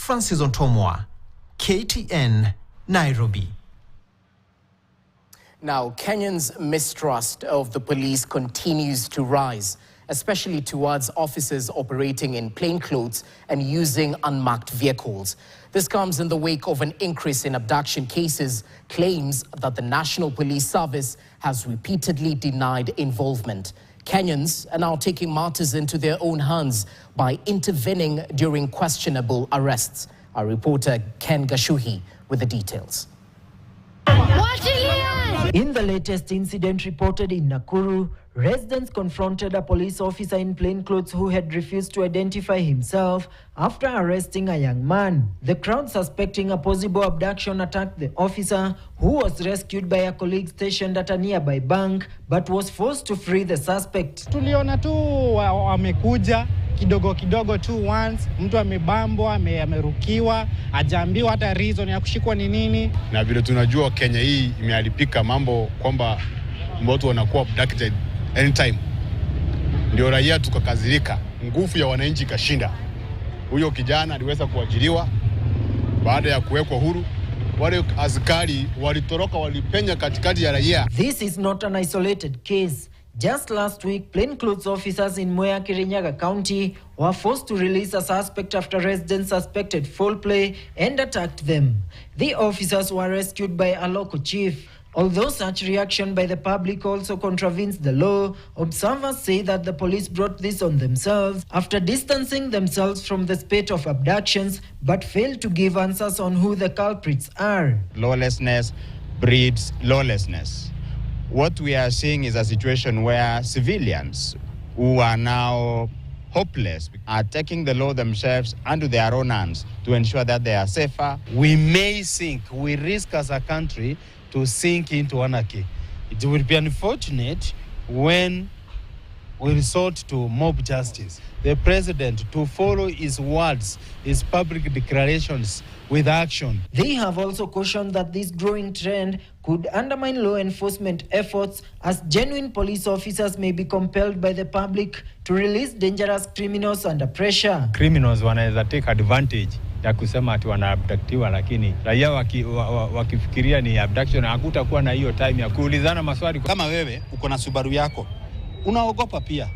Francis Ontomwa, KTN, Nairobi. Now, Kenyans' mistrust of the police continues to rise, especially towards officers operating in plainclothes and using unmarked vehicles. This comes in the wake of an increase in abduction cases, claims that the National Police Service has repeatedly denied involvement. Kenyans are now taking matters into their own hands by intervening during questionable arrests. Our reporter Ken Gashuhi with the details. In the latest incident reported in Nakuru, residents confronted a police officer in plainclothes who had refused to identify himself after arresting a young man. The crowd, suspecting a possible abduction, attacked the officer, who was rescued by a colleague stationed at a nearby bank but was forced to free the suspect. Tuliona tu wamekuja kidogo kidogo tu once, mtu amebambwa, amerukiwa, hajaambiwa hata reason ya kushikwa ni nini. Na vile tunajua Kenya hii imeharibika mambo kwamba watu wanakuwa abducted anytime. Ndio raia tukakazirika, nguvu ya wananchi kashinda. Huyo kijana aliweza kuajiriwa baada ya kuwekwa huru. Wale askari walitoroka, walipenya katikati ya raia. This is not an isolated case. Just last week, plainclothes officers in Mwea, Kirinyaga County were forced to release a suspect after residents suspected foul play and attacked them. The officers were rescued by a local chief. Although such reaction by the public also contravenes the law, observers say that the police brought this on themselves after distancing themselves from the spate of abductions but failed to give answers on who the culprits are. Lawlessness breeds lawlessness. What we are seeing is a situation where civilians who are now hopeless are taking the law themselves into their own hands to ensure that they are safer. We may sink, we risk as a country to sink into anarchy. It will be unfortunate when we resort to mob justice. The president to follow his words, his public declarations with action. They have also cautioned that this growing trend could undermine law enforcement efforts, as genuine police officers may be compelled by the public to release dangerous criminals under pressure. Criminals wanaweza take advantage ya kusema ati wanaabductiwa, lakini raia wakifikiria ni abduction hakutakuwa na hiyo time ya kuulizana maswali. Kama wewe uko na Subaru yako, unaogopa pia.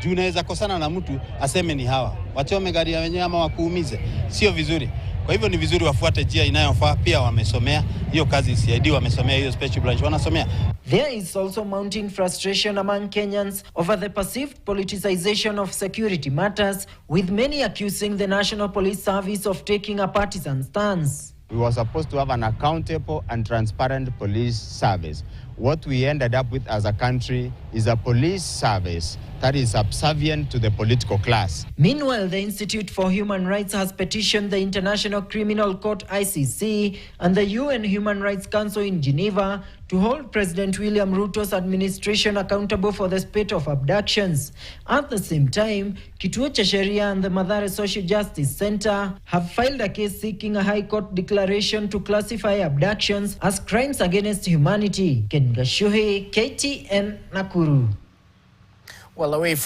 Juu unaweza kosana na mtu aseme ni hawa wachome gari ya wenyewe ama wakuumize. Sio vizuri. Kwa hivyo ni vizuri wafuate njia inayofaa. Pia wamesomea hiyo kazi, CID wamesomea hiyo special branch wanasomea. There is also mounting frustration among Kenyans over the perceived politicization of security matters, with many accusing the National Police Service of taking a partisan stance. We were supposed to have an accountable and transparent police service. What we ended up with as a country is a police service that is subservient to the political class. Meanwhile, the Institute for Human Rights has petitioned the International Criminal Court (ICC) and the UN Human Rights Council in Geneva to hold President William Ruto's administration accountable for the spate of abductions. At the same time, Kituo cha Sheria and the Mathare Social Justice Center have filed a case seeking a High Court declaration to classify abductions as crimes against humanity. Ken Gashuhi, KTN, Nakuru. Well, away from